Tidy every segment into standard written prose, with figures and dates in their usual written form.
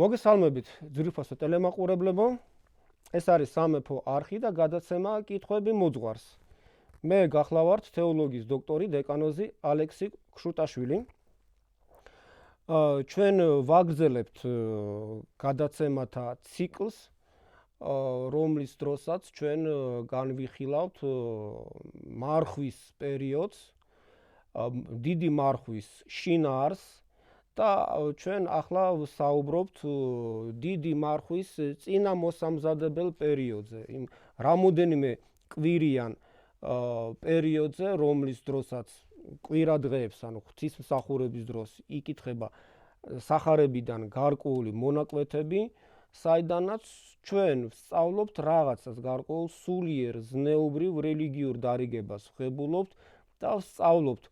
მოგესალმებით ძვირფასო ტელემაყურებლებო. ეს არის სამეფო არხი და გადაცემა კითხვები მოძღვარს. მე გახლავართ თეოლოგიის დოქტორი დეკანოზი ალექსი ქშუტაშვილი. ჩვენ ვაგრძელებთ გადაცემათა ციკლს, რომლის დროსაც ჩვენ განვიხილავთ მარხვის პერიოდს, დიდი მარხვის შინაარსს და ჩვენ ახლა ვსაუბრობთ დიდი მარხვის წინა მოსამზადებელ პერიოდზე, იმ რამოდენიმე კვირიან პერიოდზე, რომლის დროსაც კვირა დღეებს, ანუ ღვთისმსახურების დროს იკითხება სახარებიდან გარკვეული მონაკვეთები, საიდანაც ჩვენ ვსწავლობთ რაღაცას გარკვეულ სულიერ ზნეობრივ რელიგიურ დარიგებას ვღებულობთ და ვსწავლობთ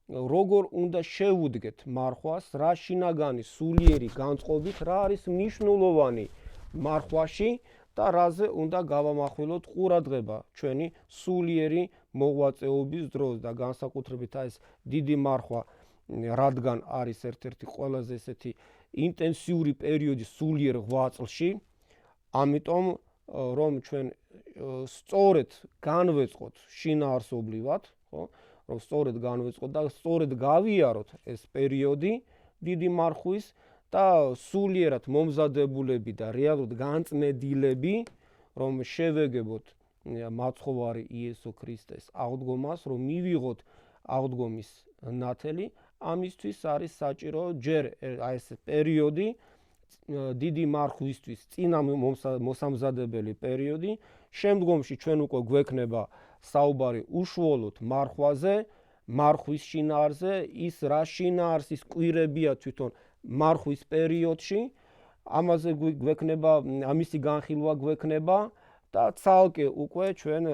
როგორ უნდა შევუდგეთ მარხვას, რა შინაგანი სულიერი განწყობით, რა არის მნიშვნელოვანი მარხვაში და რაზე უნდა გავამახვილოთ ყურადღება ჩვენი სულიერი მოღვაწეობის დროს და განსაკუთრებით ეს დიდი მარხვა, რადგან არის ერთ-ერთი ყველაზე ესეთი ინტენსიური პერიოდი სულიერ ღვაწლში, ამიტომ რომ ჩვენ სწორედ განვეწყოთ შინაარსობრივად, ხო? რომ სწორედ განვეწყოთ და სწორედ გავიაროთ ეს პერიოდი დიდი მარხვის და სულიერად მომზადებულები და რეალურად განწმენდილები, რომ შევეგებოთ მაცხოვარი იესო ქრისტეს აღდგომას, რომ მივიღოთ აღდგომის ნათელი, ამისთვის არის საჭირო ჯერ ეს პერიოდი დიდი მარხვისთვის წინა მოსამზადებელი პერიოდი, შემდგომში ჩვენ უკვე გვექნება საუბარი უშუალოდ მარხვაზე, მარხვის შინაარსზე, ის რა შინაარსის კვირებია თვითონ მარხვის პერიოდში, ამაზე გვექნება, ამისი განხილვა გვექნება და ცალკე უკვე ჩვენ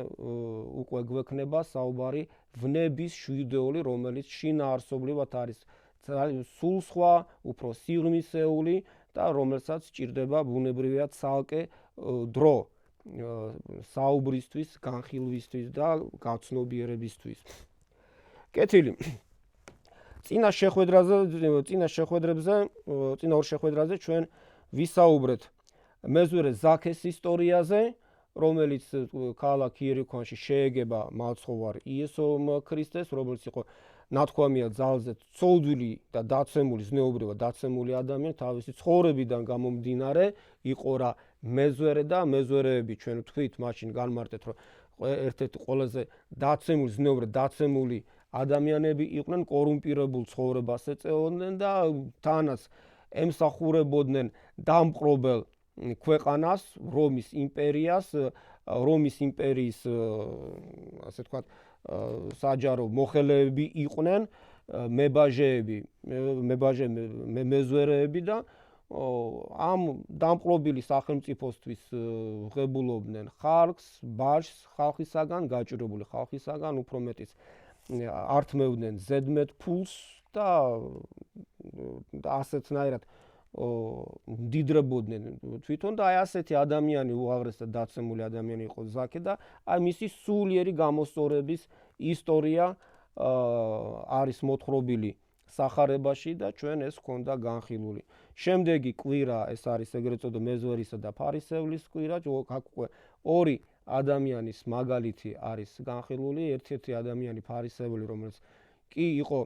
უკვე გვექნება საუბარი ვნების შვიდეული, რომელიც შინაარსობრივად არის სულ სხვა, უფრო სიღრმისეული და რომელსაც სჭირდება ბუნებრივად ცალკე დრო საუბრისთვის, განხილვისთვის და გაცნობიერებისთვის. კეთილი. წინა ორ შეხვედრაზე ჩვენ ვისაუბრეთ მეზვერე ზაქეს ისტორიაზე, რომელიც ქალაქ იერიქონში შეეგება მაცხოვარ იესო ქრისტეს, რომელიც იყო ნათქვამია ძალზე ცოდვილი და დაცემული, ზნეობრივად დაცემული ადამიანი, თავისი ცხოვრებიდან გამომდინარე იყო რა მეზვერე და მეზვერეები ჩვენ ვთქვით მაშინ განმარტეთ, რომ ერთ-ერთი ყველაზე დაცემული, ზნეობრივად დაცემული ადამიანები იყვნენ, კორუმპირებულ ცხოვრებას ეწეოდნენ და თანაც ემსახურებოდნენ დამპყრობელ ქვეყანას, რომის იმპერიას, რომის იმპერიის ასე ვთქვათ საჯარო მოხელეები იყვნენ, მეზვერეები და ამ დამპყრობილი სახელმწიფოსთვის ვღებულობდნენ ხალხს, ბაჟს ხალხისაგან, გაჭირებული ხალხისაგან, უფრო მეტიც ართმევდნენ ზედმეტ ფულს და ასეთნაირად მდიდრებოდნენ თვითონ და აი ასეთი ადამიანი უაღრესად დაცემული ადამიანი იყო ზაქე და აი მისი სულიერი გამოსწორების ისტორია არის მოთხრობილი სახარებაში და ჩვენ ეს ჰქონდა განხილული. შემდეგი კვირა ეს არის ეგრეთ წოდებული მეზვერისა და ფარისევლის კვირა, აქ უკვე ორი ადამიანის მაგალითი არის განხილული, ერთ-ერთი ადამიანი ფარისეველი, რომელიც კი იყო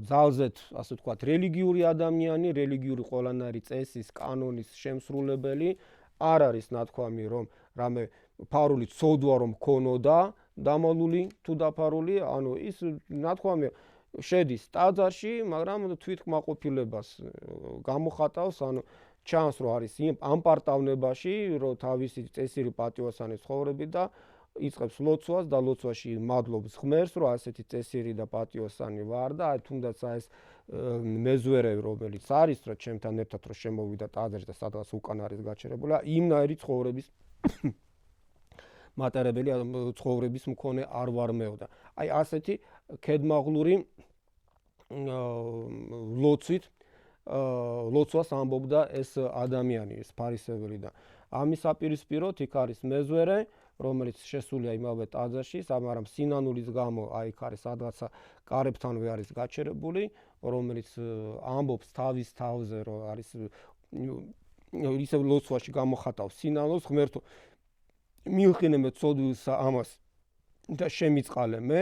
ძალზედ, ასე ვთქვათ, რელიგიური ადამიანი, რელიგიური ყველანაირი წესის, კანონის შემსრულებელი, არ არის ნათქვამი, რომ რამე ფარული ცოდვა რომ ქონოდა, დამალული თუ დაფარული, ანუ ის ნათქვამი შედის ტაძარში, მაგრამ თვითკმაყოფილებას გამოხატავს, ანუ ჩანს, რომ არის ამ პარტავნებაში, რომ თავისი წესიერი პატიოსანი ცხოვრები და იწყებს ლოცვას და ლოცვაში მადლობს ღმერთს, რომ ასეთი წესიერი და პატიოსანი ვარ და აი თუნდაც ეს მეზვერე, რომელიც არის, რომ ჩემთან ერთად რომ შემოვიდა ტაძარში და სადღაც უკან არის გაჩერებული, იმნაირი ცხოვრების მატარებელი ცხოვრების მქონე არ ვარმეოდა. აი ასეთი ქედმაღლური ლოცვას ამბობდა ეს ადამიანი, ეს ფარისეველი და ამის აპირისპიროდ იქ არის მეზვერე, რომელიც შესულია იმავე ტაძარში, მაგრამ სინანულის გამო აი იქ არის სადღაცა კარებთანვე არის გაჩერებული, რომელიც ამბობს თავის თავზე, რომ არის ისევ ლოცვაში გამოხატავს სინანულს, ღმერთო მილხინე მე ცოდვილსა ამას და შემიწყალე მე.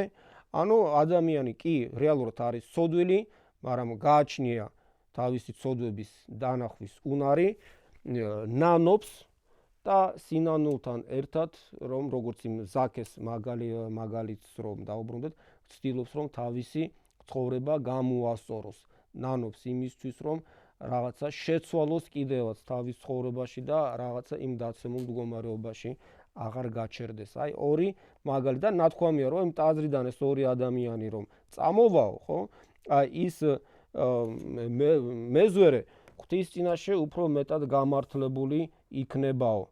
ანუ ადამიანი კი რეალურად არის ცოდვილი, მაგრამ გააჩნია თავისი ცოდვების დანახვის უნარი, ნანობს და სინანულთან ერთად, რომ როგორც იმ ზაქეს მაგალითს რომ დაუბრუნდეთ, ცდილობს რომ თავისი ცხოვრება გამოასწოროს, ნანობს იმისთვის რომ რაღაცა შეცვალოს კიდევაც თავის ცხოვრებაში და რაღაცა იმ დაცემულ მდგომარეობაში აღარ გაჩერდეს. აი ორი მაგალითი და ნათქვამია რომ იმ ტაძრიდან ეს ორი ადამიანი რომ წამოვაო, ხო? აი ის მეზვერე ღვთის წინაშე უფრო მეტად გამართლებული იქნებაო.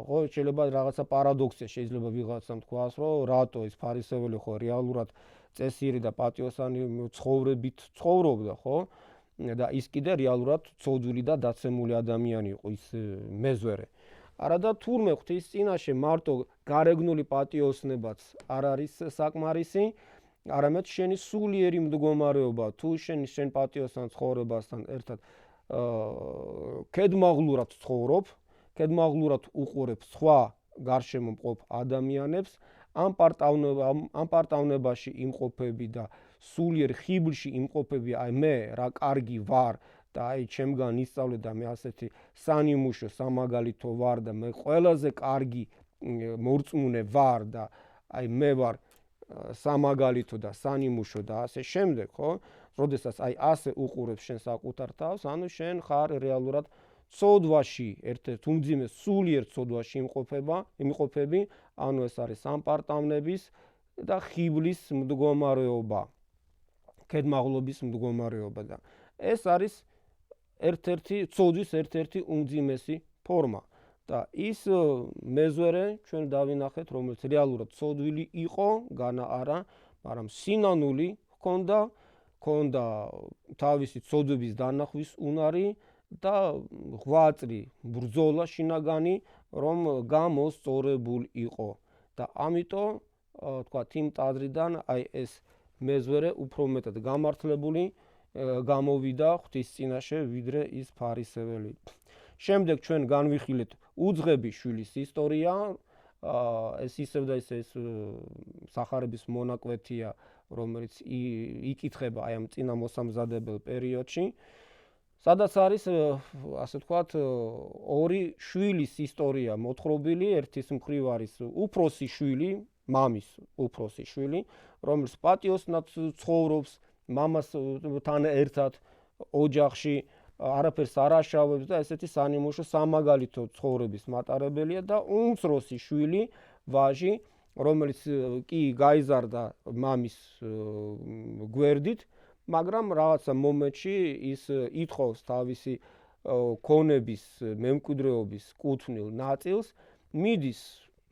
ხო, შეიძლება რაღაცა პარადოქსია შეიძლება ვიღაცამ თქვას, რომ რატო ეს ფარისეველი ხო რეალურად წესიერი და პატიოსანი ცხოვრებით ცხოვრობდა, ხო? და ის კიდე რეალურად ცოდვილი და დაცემული ადამიანი იყო ის მეზვერე. არა და თურმე ღვთის წინაშე მარტო გარეგნული პატიოსნებაც არ არის საკმარისი, არამედ შენი სულიერი მდგომარეობა, თუ შენ პატიოსან ცხოვრებასთან ერთად კედმაღლურად ცხოვრობ, კედმაღლურად უყურებ სხვა გარშემო მყოფ ადამიანებს, ამ პარტავნებაში იმყოფები და სულიერ ხიბლში იმყოფები, აი მე რა კარგი ვარ და აი ჩემგან ისწავლე და მე ასეთი სანიმუშო სამაგალითო ვარ და მე ყველაზე კარგი მორწმუნე ვარ და აი მე ვარ სამაგალითო და სანიმუშო და ასე შემდეგ, ხო? როდესაც აი ასე უყურებ შენ საკუთარ თავს, ანუ შენ ხარ რეალურად ცოდვაში, ერთ-ერთ უმძიმეს სულიერ ცოდვაში იმყოფები, ანუ ეს არის სამპარტავნების და ხიბლის მდგომარეობა, კედმაღლობის მდგომარეობა და ეს არის ცოდვის ერთ-ერთი უმძიმესი ფორმა. და ის მეზვერე ჩვენ დავინახეთ, რომელიც რეალურად ცოდვილი იყო, განა არა, მაგრამ სინანული ჰქონდა თავისი ცოდვების დანახვის უნარი და ღვაწლი, ბრძოლა შინაგანი, რომ გამოსწორებულ იყო. და ამიტომ თქვათ იმ ტაძრიდან აი ეს მეზვერე უფრო მეტად გამართლებული გამოვიდა ღვთის წინაშე, ვიდრე ის ფარისეველი. შემდეგ ჩვენ განვიხილეთ უძღების შვილის ისტორია, ეს ისევ და ისე ეს სახარების მონაკვეთია, რომელიც იკითხება აი ამ წინა მოსამზადებელ პერიოდში, სადაც არის ასე ვთქვათ ორი შვილის ისტორია მოთხრობილი, ერთის მხრივ არის უფროსი შვილი, მამის უფროსი შვილი, რომელიც პატიოსნად ცხოვრობს მამასთან ერთად ოჯახში, არაფერს არ აშავებს და ესეთი სანიმუშო სამაგალითო ცხოვრების მატარებელია და უმცროსი შვილი, ვაჟი, რომელიც კი გაიზარდა მამის გვერდით, მაგრამ რაღაცა მომენტში ის ითხოვს თავისი ქონების მემკვიდრეობის კუთვნილ ნაწილს, მიდის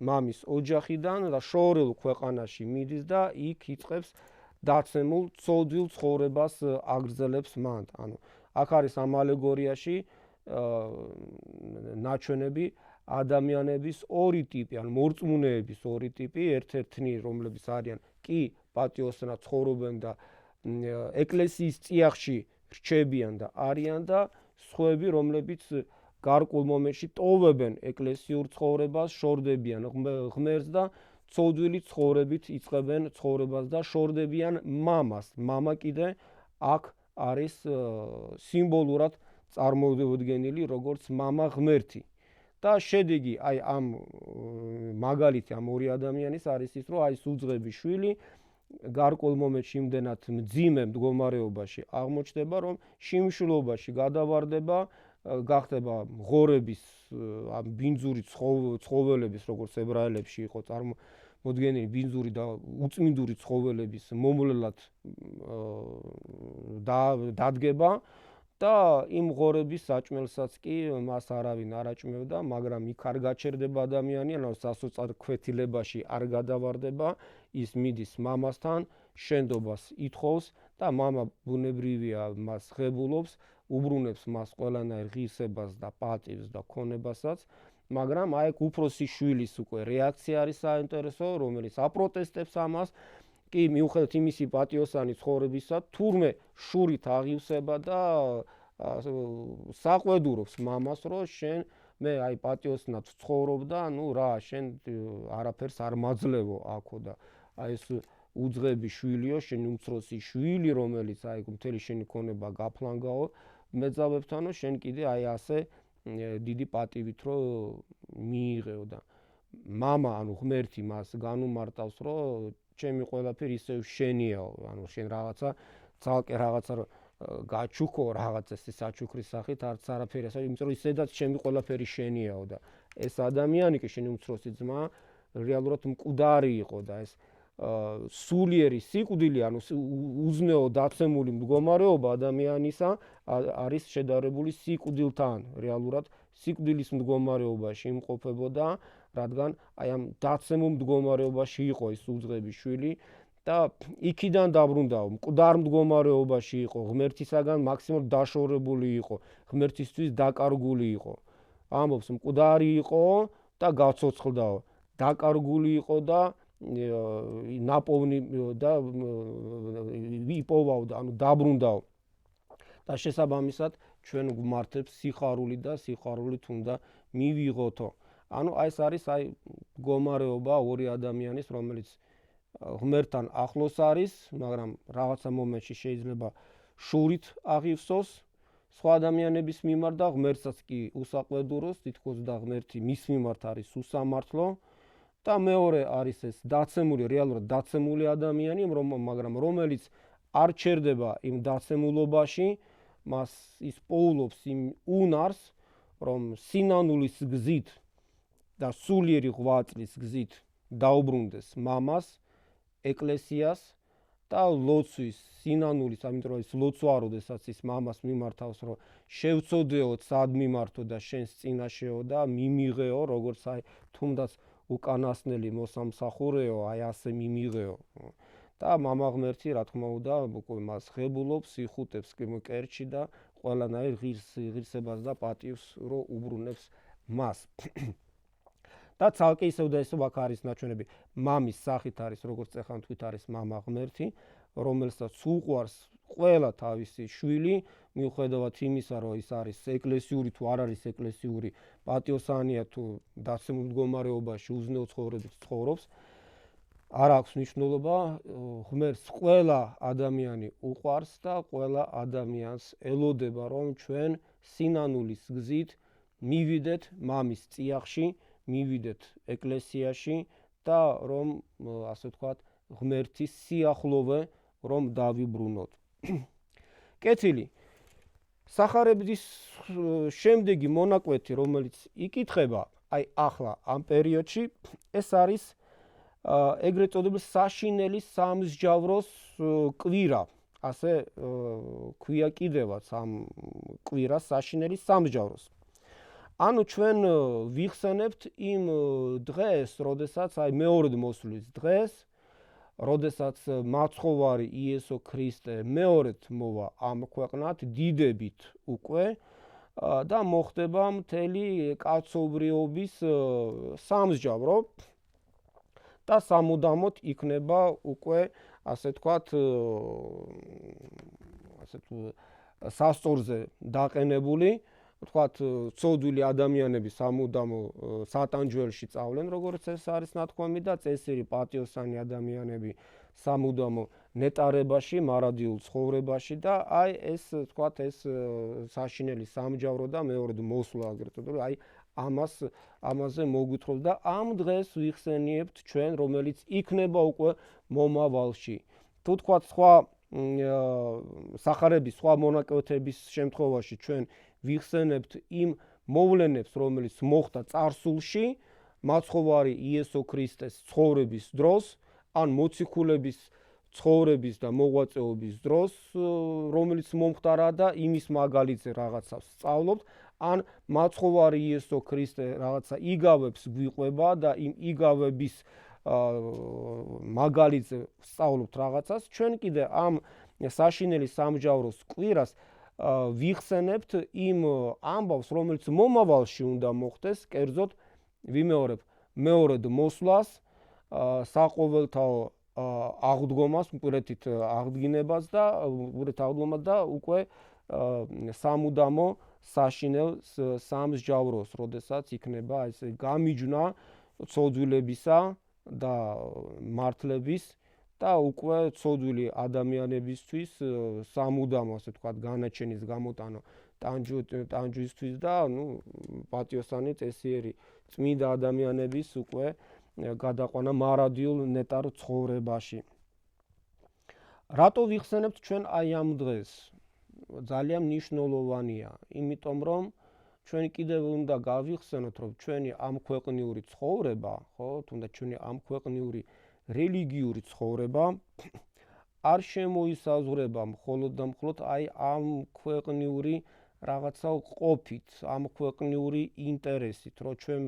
მამის ოჯახიდან და შორეულ ქვეყანაში მიდის და იქ იწყებს დაცემულ ცოდვილ ცხოვრებას აგრძელებს მან. ანუ აქ არის ამ ალეგორიაში ნაჩვენები ადამიანების ორი ტიპი, ან მორწმუნეების ორი ტიპი, ერთ-ერთნი, რომლებიც არიან კი პატიოსნად ცხოვრობენ და ეკლესიის წიაღში რჩებიან და არიან და სხვები, რომლებიც გარკვეულ მომენტში ტოვებენ ეკლესიურ ცხოვრებას, შორდებიან ღმერთს და ცოდვილი ცხოვრებით იწყებენ ცხოვრებას და შორდებიან მამას. მამა კიდე აქ არის სიმბოლურად წარმოუდგენელი როგორც მამა ღმერთი. და შედეგი აი ამ მაგალითი ამ ორი ადამიანის არის ის, რომ აი ეს უძღების შვილი გარკვეულ მომენტში იმდენად მძიმე მდგომარეობაში აღმოჩნდება, რომ შიმშილობაში გადავარდება, გახდება ღორების, ბინძური ცხოველების, როგორც ებრაელებში იყო წარმოდგენილი ბინძური და უწმინდური ცხოველების მომვლელად დადგება და იმ ღორების საჭმელსაც კი მას არავინ არ აჭმევდა, მაგრამ იქ არ გაჩერდება ადამიანი, ანუ სასოწარ ქვეთილებაში არ გადავარდება, ის მიდის მამასთან, შენდობას ითხოვს და მამა ბუნებრივია მას ღებულობს, უბრუნებს მას ყველანაირ ღირსებას და პატივს და ქონებასაც, მაგრამ აი ეგ უფროსი შვილის უკვე რეაქცია არის საინტერესო, რომელიც აპროტესტებს ამას, კი მიუხედავად იმისი პატიოსანი ცხოვრებისა, თურმე შურით აღივსება და საყვედურობს მამას, რომ შენ მე აი პატიოსნად ცხოვრობ და ნუ რა შენ არაფერს არ მაძლევო აქო და აი ეს უძღები შვილიო, შენი უმცროსი შვილი, რომელიც აი მთელი შენი ქონება გაფლანგაო მეძავებთანო, შენ კიდე აი ასე დიდი პატივით რომ მიიღეო და მამა, ანუ ღმერთი მას განუმარტავს, რომ ჩემი ყველაფერი ისევ შენიაო, ანუ შენ რაღაცა ცალკე რაღაცა გაჩუქო რაღაც ეს საჩუქრის სახით არც არაფერი ასე, იმიტომ რომ ისედაც ჩემი ყველაფერი შენიაო და ეს ადამიანი კი შენი უმცროსი ძმა რეალურად მკვდარი იყო და ეს სულიერი სიკვდილი, ანუ უზნეო დაცემული მდგომარეობა ადამიანისა არის შედარებული სიკვდილთან, რეალურად სიკვდილის მდგომარეობაში იმყოფებოდა, რადგან აი ამ დაცემულ მდგომარეობაში იყო ეს უძღები შვილი და იქიდან დაბრუნდაო, მკვდარ მდგომარეობაში იყო, ღმერთისაგან მაქსიმალურად დაშორებული იყო, ღმერთისთვის დაკარგული იყო. ამბობს, მკვდარი იყო და გაცოცხლდაო, დაკარგული იყო და ნაპოვნი და იპოვაო და ანუ დაბრუნდაო. და შესაბამისად ჩვენ გვმართებს სიხარული და სიხარულით უნდა მივიღოთო. ანუ ეს არის აი მდგომარეობა ორი ადამიანის, რომელიც ღმერთთან ახლოს არის, მაგრამ რაღაცა მომენტში შეიძლება შურით აღივსოს სხვა ადამიანების მიმართ და ღმერთსაც კი უსაყვედუროს, თითქოს და ღმერთი მის მიმართ არის უსამართლო. და მეორე არის ეს დაცემული, რეალურად დაცემული ადამიანი, მაგრამ რომელიც არ ჩერდება იმ დაცემულობაში, მას ის პოულობს იმ უნარს, რომ სინანულის გზით და სულიერი ღვაწლის გზით დაუბრუნდეს მამას, ეკლესიას და ლოცვის სინანულის, ამიტომ რომ ის ლოცვა როდესაც ის მამას მიმართავს, რომ შევწოდეო სად მიმართო და შენს წინაშეო და მიმიღეო, როგორც აი თუნდაც უკანასკნელი მოსამსახურეო, აი ასე მიმიღეო. და მამა ღმერთი, რა თქმა უნდა, მას ღებულობს, იხუტებს კერჩი და ყველანაირ ღირსებას და პატივს რო უბრუნებს მას. და ცალკე ისევ და ისევ აქ არის ნაჩვენები მამის სახით არის, როგორც ეხლა თქვით არის მამა ღმერთი, რომელსაც უყვარს ყველა თავისი შვილი, მიუხედავად იმისა, რომ ის არის ეკლესიური თუ არ არის ეკლესიური, პატიოსანია თუ დაცემულ მდგომარეობაში უზნეო ცხოვრებით ცხოვრობს, არ აქვს მნიშვნელობა, ღმერთს ყველა ადამიანი უყვარს და ყველა ადამიანს ელოდება, რომ ჩვენ სინანულის გზით მივიდეთ მამის წიაღში, მივიდეთ ეკლესიაში და რომ ასე ვთქვათ, ღმერთის სიახლოვე რომ დავიბრუნოთ. კეთილი. სახარების შემდეგი მონაკვეთი, რომელიც იკითხება, აი ახლა ამ პერიოდში, ეს არის ეგრეთ წოდებული საშინელი სამსჯავროს კვირა. ასე ქვია კიდევაც ამ კვირას საშინელი სამსჯავროს. ანუ ჩვენ ვიხსენებთ იმ დღეს, როდესაც აი მეორედ მოსვლის დღეს, როდესაც მაცხოვარი იესო ქრისტე მეორედ მოვა ამ ქვეყნად დიდებით უკვე და მოხდება მთელი კაცობრიობის სამსჯავრო და სამუდამოდ იქნება უკვე ასე ვთქვათ სასწორზე დაყენებული, ვთქვათ ცოდვილი ადამიანები სამუდამო სატანჯველში წავლენ, როგორც ეს არის ნათქვამი და წესიერი პატიოსანი ადამიანები სამუდამო ნეტარებაში, მარადიულ ცხოვრებაში და აი ეს ვთქვათ ეს საშინელი სამსჯავრო და მეორედ მოსვლა ეგრეთ წოდებული, აი ამაზე მოგვითხრობ და ამ დღეს ვიხსენიებთ ჩვენ, რომელიც იქნება უკვე მომავალში. თუ თქვათ სხვა სახარების, სხვა მონაკვეთების შემთხვევაში ჩვენ ვიხსენებთ იმ მოვლენებს, რომელიც მოხდა წარსულში, მაცხოვარი იესო ქრისტეს ცხოვრების დროს, ან მოციქულების ცხოვრების და მოღვაწეობის დროს, რომელიც მომხდარა და იმის მაგალითზე რაღაცას სწავლობთ, ან მაცხოვარი იესო ქრისტე რაღაცა იგავებს გვიყვება და იმ იგავების მაგალითზე სწავლობთ რაღაცას, ჩვენ კიდე ამ საშინელი სამსჯავროს კვირას ვიხსენებთ იმ ამბავს, რომელიც მომავალში უნდა მოხდეს, კერძოდ ვიმეორებ მეორედ მოსვლას, საყოველთაო აღდგომას, უპირეთით აღდგინებას და უკვე სამუდამო საშინელ სამსჯავროს, როდესაც იქნება ეს გამიჯვნა ცოდვილებისა და მართლების და უკვე ცოდვილი ადამიანებისთვის სამუდამო, ასე ვთქვათ, განაჩენის გამოტანო ტანჯვისთვის და პატიოსანი წესიერი წმინდა ადამიანების უკვე გადაყვანა მარადიულ ნეტარ ცხოვრებაში. რატო ვიხსენებთ ჩვენ აი ამ დღეს? ძალიან მნიშვნელოვანია, იმიტომ რომ ჩვენ კიდევ უნდა გავიხსენოთ, რომ ჩვენი ამ ქვეყნიური ცხოვრება, ხო, თუნდაც ჩვენი ამ ქვეყნიური რელიგიური ცხოვრება არ შემოისაზღვრება მხოლოდ და მხოლოდ აი ამ ქვეყნიური რაღაცა ყოფით, ამ ქვეყნიური ინტერესით, რომ ჩვენ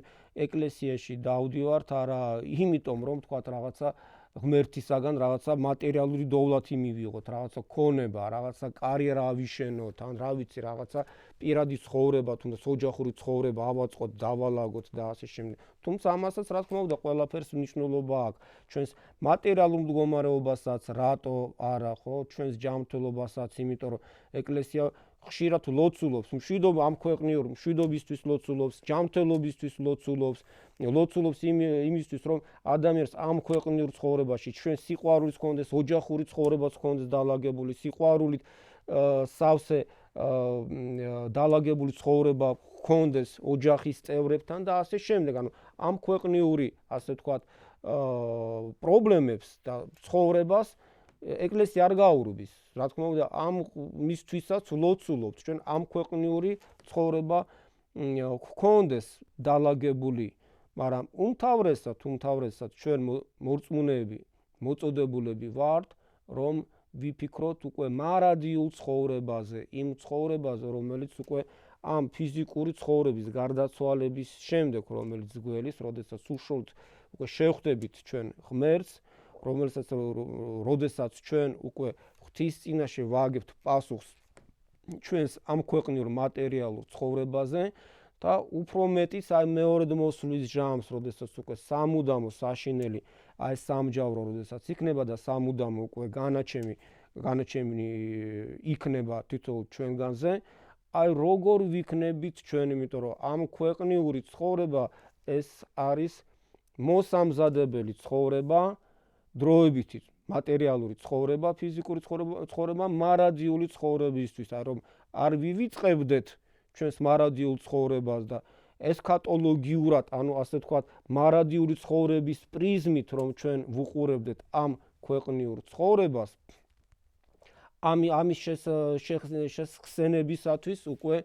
ეკლესიაში დავდივართ არა იმიტომ, რომ თქვათ რაღაცა ღმერთისაგან რაღაცა მატერიალური დოვლათი მივიღოთ, რაღაცა ქონება, რაღაცა კარიერა ავიშენოთ, ან რა ვიცი, რაღაცა პირადი ცხოვრება, თუნდაც ოჯახური ცხოვრება ავაწყოთ, დავალაგოთ და ასე შემდეგ. თუმცა ამასაც რა თქმა უნდა ყველაფერს მნიშვნელობა აქვს. ჩვენს მატერიალურ მდგომარეობასაც, რატო არა, ხო, ჩვენს ჯანმრთელობასაც, იმიტომ რომ ეკლესია ხშირად ლოცულობს, მშვიდობა ამ ქვეყნიურ მშვიდობისთვის ლოცულობს, ჯანმრთელობისთვის ლოცულობს იმისთვის, რომ ადამიანს ამ ქვეყნიურ ცხოვრებაში ჩვენ სიყვარულიც ჰქონდეს, ოჯახური ცხოვრებაც ჰქონდეს დალაგებული, სიყვარულით სავსე დალაგებული ცხოვრება ჰქონდეს ოჯახის წევრებთან და ასე შემდეგ. ანუ ამ ქვეყნიური, ასე ვთქვათ, პრობლემებს და ცხოვრებას ეკლესია არ გაურბის. რა თქმა უნდა, ამ მისთვისაც ლოცულობთ ჩვენ ამ ქვეყნიური ცხოვრება ჰქონდეს დალაგებული, მაგრამ უმთავრესად ჩვენ მორწმუნეები, მოწოდებულები ვართ, რომ ვიფიქროთ უკვე მარადიულ ცხოვრებაზე, იმ ცხოვრებაზე, რომელიც უკვე ამ ფიზიკური ცხოვრების გარდაცვალების შემდეგ, რომელიც გველის, როდესაც უშუალოდ უკვე შევხვდებით ჩვენ ღმერთს, როდესაც ჩვენ უკვე ღვთის წინაშე ვააგებთ პასუხს ჩვენს ამ ქვეყნიურ მატერიალურ ცხოვრებაზე და უფრო მეტიც აი მეორედ მოსვლის ჟამს, როდესაც უკვე სამუდამო საშინელი აი სამჯავრო, როდესაც იქნება და სამუდამო უკვე განაჩენი იქნება თითოეულ ჩვენგანზე, აი როგორ ვიქნებით ჩვენ, იმიტომ რომ ამ ქვეყნიური ცხოვრება ეს არის მოსამზადებელი ცხოვრება, დროებითი მატერიალური ცხოვრება, ფიზიკური ცხოვრება მარადიული ცხოვრებისთვის, რომ არ ვივიწყებდეთ ჩვენს მარადიულ ცხოვრებას და ესქატოლოგიურად, ანუ ასე ვთქვათ, მარადიული ცხოვრების პრიზმით, რომ ჩვენ ვუყურებდეთ ამ ქვეყნიურ ცხოვრებას, ამის შესხსენებისათვის უკვე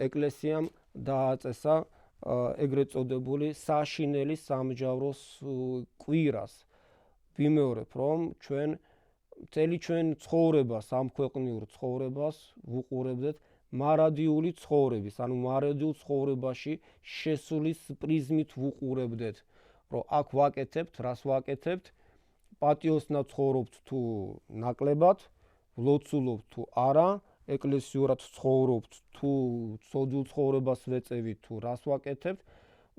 ეკლესიამ დააწესა ეგრეთ წოდებული საშინელი სამჯავროს კვირას. ვიმეორებ, რომ ჩვენ მთელი ჩვენ ცხოვრებას, ამ ქვეყნიურ ცხოვრებას ვუყურებდეთ მარადიული ცხოვრების, ანუ მარადიულ ცხოვრებაში შესulis პრიზმით ვუყურებდეთ, რომ აქ ვაკეთებთ, რას ვაკეთებთ, პატიოსნად ცხოვრობთ თუ ნაკლებად, ლოცულობთ თუ არა, ეკლესიურად ცხოვრობთ თუ ცოდვილ ცხოვრებას ვეწევით თუ რას ვაკეთებთ,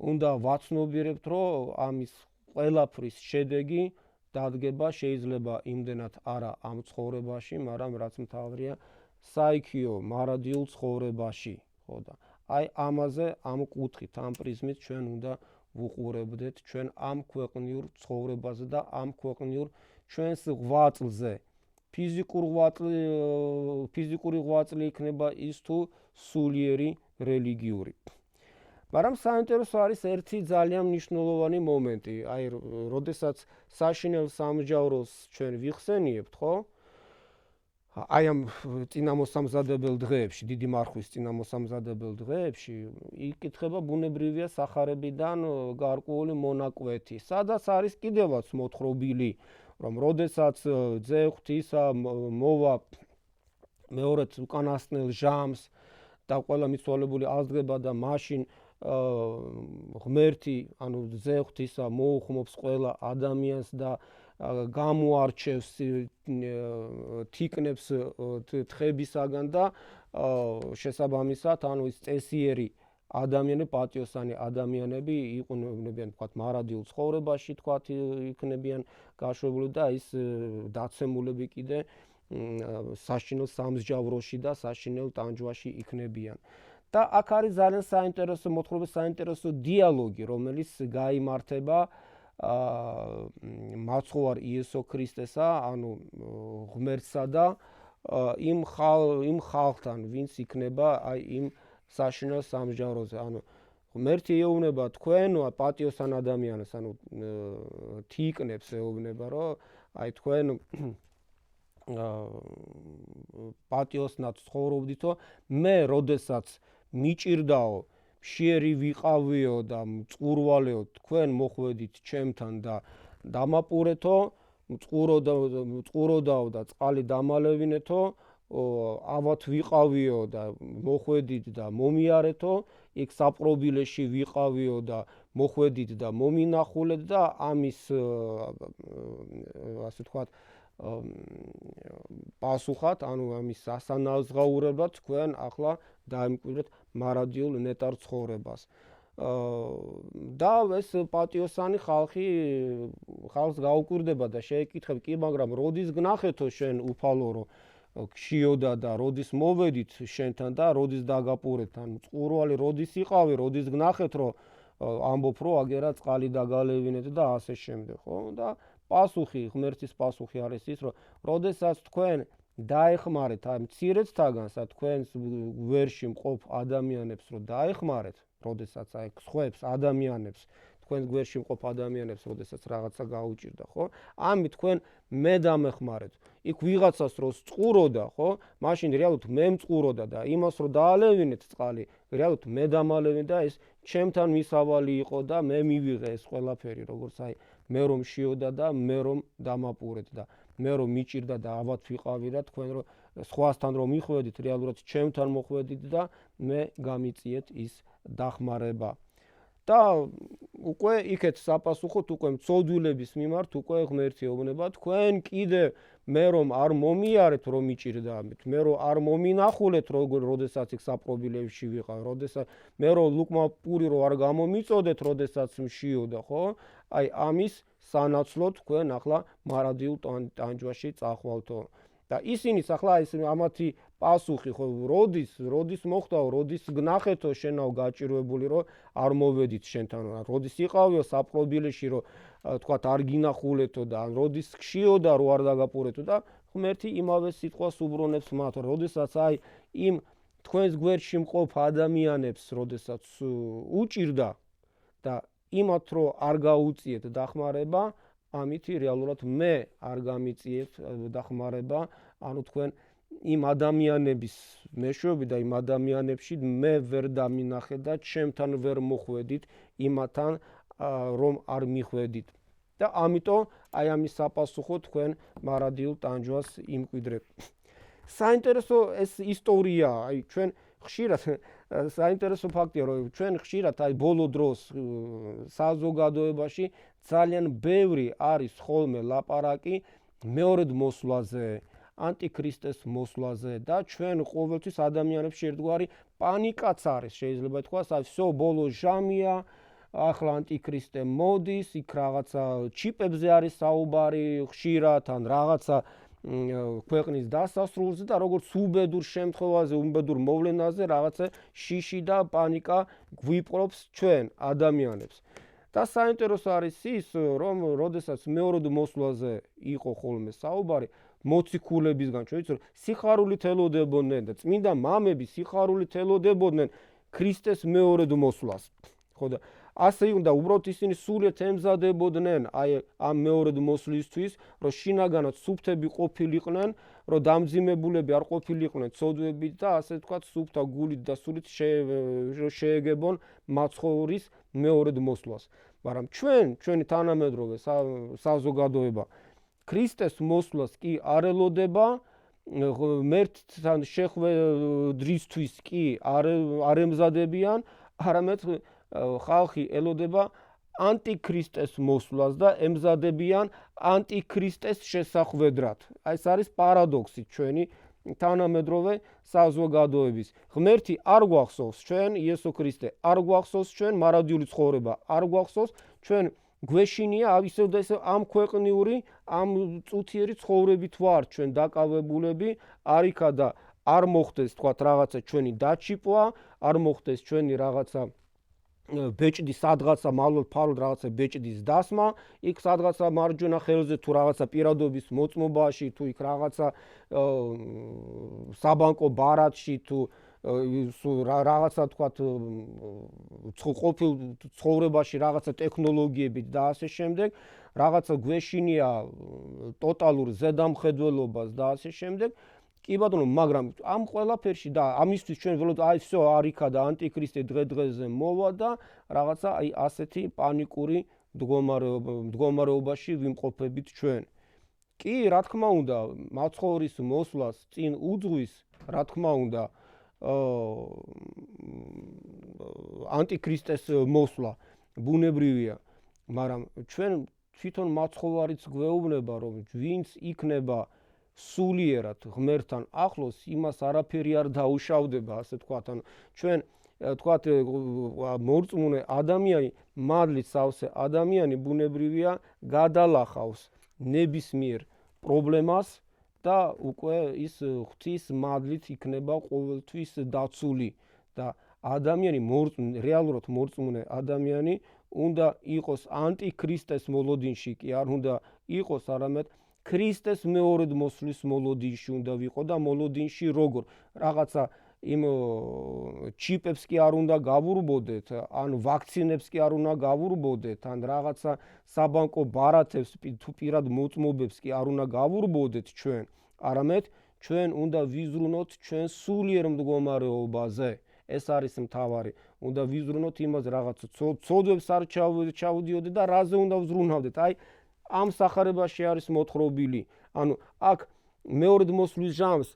უნდა ვაცნობიერებთ, რომ ამის ყველაფრის შედეგი დადგება შეიძლება იმდენად არა ამ ცხოვრებაში, მაგრამ რაც მთავრია საიქიო მარადიულ ცხოვრებაში, ხო და აი ამაზე, ამ კუთხით, ამ პრიზმით ჩვენ უნდა ვუყურებდეთ ჩვენ ამ ქვეყნიურ ცხოვრებაზე და ამ ქვეყნიურ ჩვენს ღვაწლზე. ფიზიკური ღვაწლი იქნება ის თუ სულიერი რელიგიური. მაგრამ საინტერესო არის ერთი ძალიან მნიშვნელოვანი მომენტი, აი როდესაც საშინელ სამჯავროს ჩვენ ვიხსენიებთ, ხო? აი ამ წინამოსამზადებელ დღეებში, დიდი მარხვის წინამოსამზადებელ დღეებში იკითხება ბუნებრივია სახარებიდან გარკვეული მონაკვეთი, სადაც არის კიდევაც მოთხრობილი, რომ როდესაც ძე ღვთისა მოვა მეორედ უკანასკნელ ჟამს და ყველა მიცვალებული ազդდება და მაშინ ღმერთი, ანუ ძე ღვთისა მოუხმობს ყველა ადამიანს და გამოარჩევს თიკნებს თხებისაგან და შესაბამისად, ანუ ის წესიერი ადამიანები, პატიოსანი ადამიანები იყვნენ, თქვათ, მარადიულ ცხოვრებაში, თქვათ, იქნებიან გაშვებული და ის დაცემულები კიდე საშინელ სამსჯავროში და საშინელ ტანჯვაში იქნებიან. და აქ არის ძალიან საინტერესო მოთხრობა, საინტერესო დიალოგი, რომელიც გაიმართება მაცხოვარ იესო ქრისტესა, ანუ ღმერთსა და იმ ხალხთან, ვინც იქნება აი იმ საშინელ სამსჯავროზე. ანუ ღმერთი ეუბნება თქვენ, პატიოსან ადამიანს, ანუ თიკნებს ეუბნება, რომ აი თქვენ პატიოსნად ცხოვრობდითო, მე როდესაც მიჭირდაო, მშიერი ვიყავიო და მწყურვალეო, თქვენ მოხვედით ჩემთან და დამაპურეთო, მწყუროდაო და წყალი დამალევინეთო, ავად ვიყავიო და მოხვედით და მომიარეთო, იქ საპყრობილეში ვიყავიო და მოხვედით და მომინახულეთ და ამის ასე თქვათ პასუხად, ანუ ამის სასანაზღაურებლად თქვენ ახლა დაემკვიდრეთ მარადიულ ნეტარ ცხოვრებას. და ეს პატიოსანი ხალხი ხალხს გაუკვირდება და შეეკითხება, კი, მაგრამ როდის გნახეთო შენ უფალო, რომ გშიოდა და როდის მოვედით შენთან და როდის დაგაპურეთ, ან მწყურვალი როდის იყავი, როდის გნახეთ, რომ ამბობ, რომ აგერა წყალი დაგალევინეთ და ასე შემდეგ, ხო? და პასუხი, ღმერთის პასუხი არის ის, რომ როდესაც თქვენ დაეხმარეთ ამ მცირედთაგანს, თქვენს გვერში მყოფ ადამიანებს, რომ დაეხმარეთ, როდესაც აი სხვებს ადამიანებს, თქვენს გვერში მყოფ ადამიანებს, როდესაც რაღაცა გაუჭირდა, ხო? ამით თქვენ მე დამეხმარეთ. იქ ვიღაცას რო წყუროდა, ხო? მაშინ რეალურად მე მწყუროდა და იმას რო დაალევინეთ წყალი, რეალურად მე დამალევინე და ეს ჩემთან მისავალი იყო და მე მივიღე ეს ყველაფერი, როგორც აი მე რომ შიოდა და მე რომ დამაპურეთ და მე რომ მიჭირდა და ავად ვიყავი და თქვენ რომ სხვასთან რომ მიხვედით, რეალურად ჩემთან მოხვედით და მე გამიწიეთ ის დახმარება. და უკვე იქეთ საპასუხოდ უკვე მცოდვილების მიმართ უკვე ღმერთი ეუბნება, თქვენ კიდე მე რომ არ მომიარეთ რომ მიჭირდა ამით, მე რომ არ მომინახულეთ როდესაც იქ საპყრობილეში ვიყავ, როდესაც მე რომ ლუკმა პური რომ არ გამომიწოდეთ, როდესაც მშიოდა, ხო? აი ამის სანაცვლოდ თქვენ ახლა მარადიულ ტანჯვაში წახვალთო. და ისინიც ახლა ეს ამათი პასუხი ხო როდის მოხდაო, როდის გნახეთო შენაო გაჭირვებული, რომ არ მოვედით შენთან, როდის იყავიო საპყრობილეში, რომ თქვათ არ გინახულეთო და როდის გშიოდა, რომ არ დაგაპურეთო და ღმერთი იმავე სიტყვას უბრუნებს მათ, როდესაც აი იმ თქვენს გვერდში მყოფ ადამიანებს, როდესაც უჭირდა და იმათ რომ არ გაუწიეთ დახმარება, ამითი რეალურად მე არ გამიწიეთ დახმარება, ანუ თქვენ იმ ადამიანების მეშვეობით და იმ ადამიანებში მე ვერ დამინახე და ჩემთან ვერ მოხვედით იმათან რომ არ მიხვედით. და ამიტომ აი ამის საპასუხო თქვენ მარადიულ ტანჯვას იმკვიდრებთ. საინტერესო ეს ისტორია, აი ჩვენ ხშირად საინტერესო ფაქტია, რომ ჩვენ ხშირად აი ბოლო დროს საზოგადოებაში ძალიან ბევრი არის ხოლმე ლაპარაკი მეორედ მოსვლაზე, ანტიქრისტეს მოსვლაზე და ჩვენ ყოველთვის ადამიანებში ერთგვარი პანიკაც არის, შეიძლება ითქვას, აი всё ბოლო ჟამია, ახლა ანტიქრისტე მოდის, იქ რაღაცა ჩიპებზე არის საუბარი ხშირად, ან რაღაცა ქვეყნის დასასრულზე და როგორც უბედურ შემთხვევაზე, უბედურ მოვლენაზე რაღაცა შიში და პანიკა გვიპყრობს ჩვენ ადამიანებს. და საინტერესო არის ის, რომ როდესაც მეორედ მოსვლაზე იყო ხოლმე საუბარი, მოციქულებისგან ჩვენ ვიცით, რომ სიხარულით ელოდებოდნენ და წმინდა მამები სიხარულით ელოდებოდნენ ქრისტეს მეორედ მოსვლას. ხო და ასე უნდა უბრალოდ ისინი სულით ემზადებოდნენ აი ამ მეორედ მოსვლისთვის, რომ შინაგანად სუფთები ყოფილიყვნენ, რომ დამძიმებულები არ ყოფილიყვნენ ცოდვებით და ასე ვთქვათ, სუფთა გულით და სულით შეეგებონ მაცხოვრის მეორედ მოსვლას. მაგრამ ჩვენი თანამედროვე საზოგადოება ქრისტეს მოსვლას კი არ ელოდება, ღმერთთან შეხვედრისთვის კი არ ემზადებიან, არამედ ხალხი ელოდება ანტიქრისტეს მოსვლას და ემზადებიან ანტიქრისტეს შესახვედრად. აი ეს არის პარადოქსი ჩვენი თანამედროვე საზოგადოების. ღმერთი არ გვახსოვს ჩვენ, იესო ქრისტე არ გვახსოვს ჩვენ, მარადიული ცხოვრება არ გვახსოვს ჩვენ, გვეშინია ისევ და ისევ ამ ქვეყნიური, ამ წუთიერი ცხოვრებით ვართ ჩვენ დაკავებულები, არიქა და არ მოხდეს თქვათ რაღაცა ჩვენი დაჩიპვა, არ მოხდეს ჩვენი რაღაცა ბეჭდის სადღაცა მალულ-ფალულ რაღაცა ბეჭდის დასმა, იქ სადღაცა მარჯვენა ხელზე თუ რაღაცა პირადობის მოწმობაში, თუ იქ რაღაცა საბანკო ბარათში, თუ რაღაცა თქვათ ყოფილ ცხოვრებაში რაღაცა ტექნოლოგიებით და ასე შემდეგ, რაღაცა გვეშინია ტოტალურ ზედამხედველობას და ასე შემდეგ. კი ბატონო, მაგრამ ამ ყველაფერში და ამისთვის ჩვენ ველოდებით აი всё არიქა და ანტიქრისტე დღე-დღეზე მოვა და რაღაცა აი ასეთი პანიკური მდგომარეობაში ვიმყოფებით ჩვენ. კი, რა თქმა უნდა, მაცხოვრის მოსვლას წინ უძღვის, რა თქმა უნდა, ანტიქრისტეს მოსვლა ბუნებრივია, მაგრამ ჩვენ თვითონ მაცხოვარიც გვეუბნება, რომ ვინც იქნება სულიერად ღმერთთან ახლოს, იმას არაფერი არ დაუშავდება, ასე თქვათ, ანუ ჩვენ თქვათ მორწმუნე ადამიანი, მადლით სავსე ადამიანი ბუნებრივია გადალახავს ნებისმიერ პრობლემას და უკვე ის ღვთის მადლით იქნება ყოველთვის დაცული და ადამიანი რეალურად მორწმუნე ადამიანი უნდა იყოს ანტიქრისტეს მოლოდინში, კი არ უნდა იყოს, არამედ ქრისტეს მეორედ მოსვლის მოლოდინში უნდა ვიყო და მოლოდინში როგორ რაღაცა იმ ჩიპებს კი არ უნდა გავურბოდეთ, ან ვაქცინებს კი არ უნდა გავურბოდეთ, ან რაღაცა საბანკო ბარათებს თუ პირად მოწმობებს კი არ უნდა გავურბოდეთ ჩვენ, არამედ ჩვენ უნდა ვიზრუნოთ ჩვენ სულიერ მდგომარეობაზე. ეს არის მთავარი. უნდა ვიზრუნოთ იმას რაღაცა ცოდვებს არ ჩავდიოდეთ და რაზე უნდა ვზრუნავდეთ. აი ამ სახარებაში არის მოთხრობილი. ანუ აქ მეორედ მოსვლის ჟამს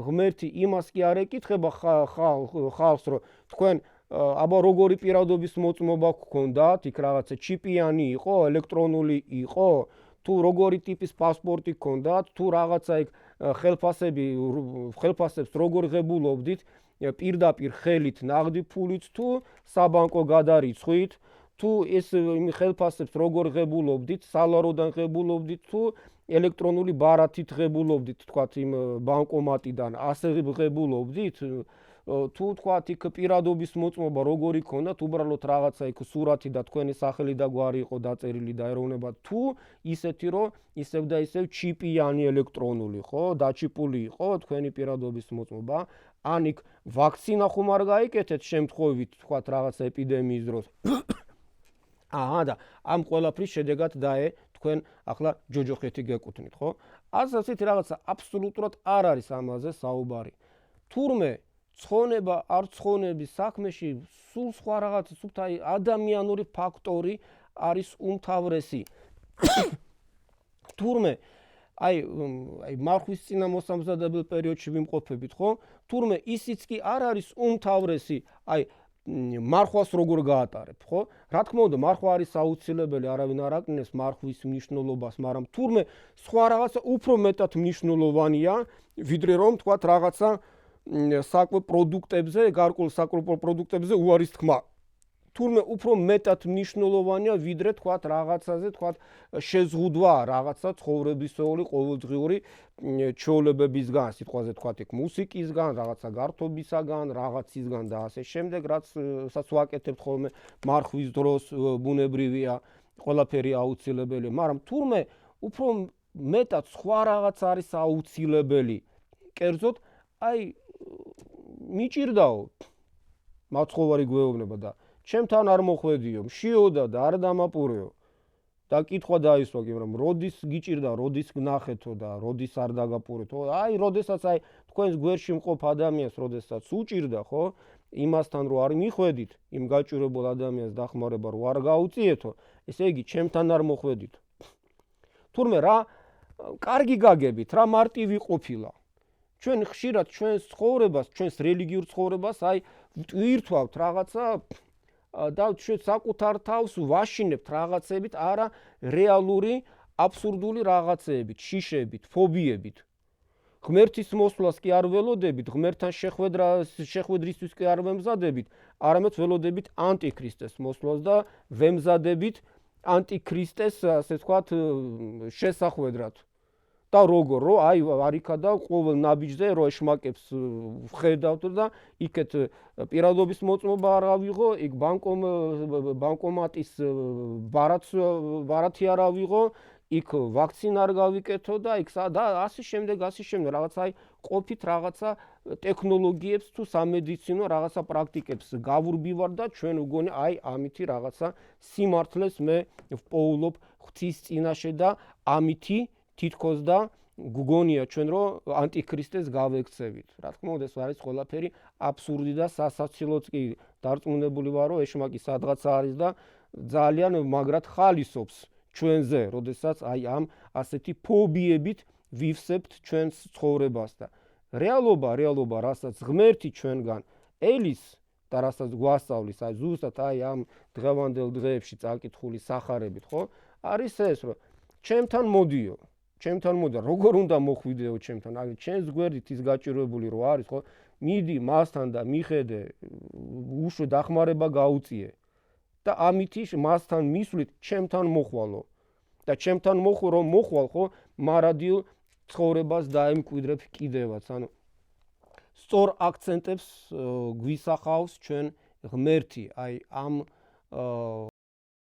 ღმერთი იმას კი არ ეკითხება ხალხს, რომ თქვენ აბა როგორი პირადობის მოწმობა გქონდათ, იქ რაღაცა ჩიპიანი იყო, ელექტრონული იყო, თუ როგორი ტიპის პასპორტი გქონდათ, თუ რაღაცა იქ ხელფასებს როგორ ღებულობდით, პირდაპირ ხელით, ნაღდი ფულით თუ საბანკო გადარიცხვით, თუ ეს ხელფასებს როგორ ღებულობდით, სალაროდან ღებულობდით თუ ელექტრონული ბარათით ღებულობდით, თქვათ იმ ბანკომატიდან, ასე ღებულობდით, თუ თქვათ იქ პირადობის მოწმობა როგორი გქონდათ, უბრალოდ რაღაცა იქ სურათი და თქვენი სახელი და გვარი იყო დაწერილი და ეროვნება, თუ ისეთი რომ ისევ და ისევ ჩიპიანი ელექტრონული, ხო, დაჩიპული იყო თქვენი პირადობის მოწმობა, ან იქ ვაქცინა ხომ არ გაიკეთეთ შემთხვევით, თქვათ რაღაცა ეპიდემიის დროს. და ამ ყველაფრის შედეგად დაე თქვენ ახლა ჯოჯოხეთი გეკუთვნით, ხო? ასეთი რაღაცა აბსოლუტურად არ არის ამაზე საუბარი. თურმე ცხონება არ ცხონების საქმეში სულ სხვა რაღაცა, სულ აი ადამიანური ფაქტორი არის უმთავრესი. თურმე აი მარხვის წინა მოსამზადებელ პერიოდში ვიმყოფებით, ხო? თურმე ისიც კი არ არის უმთავრესი, აი მარხვას როგორ გაატარებ, ხო? რა თქმა უნდა, მარხვა არის აუცილებელი, არავინ არ აკნინებს მარხვის მნიშვნელობას, მაგრამ თურმე სხვა რაღაცა უფრო მეტად მნიშვნელოვანია, ვიდრე რომ თქვათ რაღაცა საკვებ პროდუქტებზე, გარკვეულ საკვებ პროდუქტებზე უარის თქმა. თურმე უფრო მეტად მნიშვნელოვანია, ვიდრე თქვათ რაღაცაზე, თქვათ შეზღუდვა რაღაცა ცხოვრებისეული ყოველდღიური ჩვეულებებისგან, სიტყვაზე თქვათ იქ მუსიკისგან, რაღაცა გართობისაგან, რაღაცისგან და ასე შემდეგ, რასაც ვაკეთებთ ხოლმე მარხვის დროს, ბუნებრივია, ყველაფერი აუცილებელი, მაგრამ თურმე უფრო მეტად სხვა რაღაც არის აუცილებელი. კერძოდ, აი მიჭირდაო მაცხოვარი გვეუბნება და ჩემთან არ მოხვედიო, მშიოდა და არ დამაპურეო. და კითხვა დაისვა კი, რომ როდის გიჭირდა, როდის გნახეთო და როდის არ დაგაპურეთო. აი, როდესაც აი თქვენს გვერდში მყოფ ადამიანს, როდესაც უჭირდა, ხო? იმასთან რომ არ მიხვედით, იმ გაჭირებულ ადამიანს დახმარება რომ არ გაუწიეთო, ესე იგი ჩემთან არ მოხვედით. თურმე რა კარგი გაგებით, რა მარტივი ყოფილა. ჩვენ ხშირად ჩვენს ცხოვრებას, ჩვენს რელიგიურ ცხოვრებას აი ვტვირთვავთ რაღაცა და ჩვენ საკუთარ თავს ვაშინებთ რაღაცებით, არა რეალური, აბსურდული რაღაცეებით, შიშებით, ფობიებით. ღმერთის მოსვლას კი არ ველოდებით, ღმერთთან შეხვედრისთვის კი არ ვემზადებით, არამედ ველოდებით ანტიქრისტეს მოსვლას და ვემზადებით ანტიქრისტეს, ასე ვთქვათ, შესახვედრად. და როგორ რომ აი არიქა და ყოველ ნაბიჯზე რო ეშმაკებს ვხედავთ და იქეთ პირადობის მოწმობა არ ავიღო, იქ ბანკომატის ბარათი არ ავიღო, იქ ვაქცინა არ გავიკეთო და იქ და ასე შემდეგ რაღაცა აი ყოფით რაღაცა ტექნოლოგიებს თუ სამედიცინო რაღაცა პრაქტიკებს გავურბივარ და ჩვენ ვგონი აი ამითი რაღაცა სიმართლეს მე ვპოულობ ღვთის წინაშე და ამითი თითქოს და გგონია ჩვენ რომ ანტიქრისტეს გავექცევით. რა თქმა უნდა, ეს არის ყველაფერი აბსურდი და სასაცილოც კი დარწმუნებული ვარ, რომ ეშმაკი სადღაც არის და ძალიან მაგრად ხალისობს ჩვენზე, როდესაც აი ამ ასეთი ფობიებით ვივსებთ ჩვენს ცხოვრებას და რეალობა, რასაც ღმერთი ჩვენგან ელის და რასაც გვასწავლის, აი ზუსტად აი ამ დღევანდელ დღეებში წაკითხული სახარებით, ხო? არის ეს, რომ ჩემთან მოდიო, როგორ უნდა მოხვიდეო ჩემთან, აი ჩემს გვერდით ის გაჭირვებული რო არის, ხო? მიდი მასთან და მიხედე, უშო დახმარება გაუწიე და ამითი მასთან მისვლით ჩემთან მოხვალო და ჩემთან რომ მოხვალ, ხო? მარადილ ცხოვრებას დაემკვიდრებ კიდევაც, ანუ სწორ აქცენტებს გვისახავს ჩვენ ღმერთი, აი ამ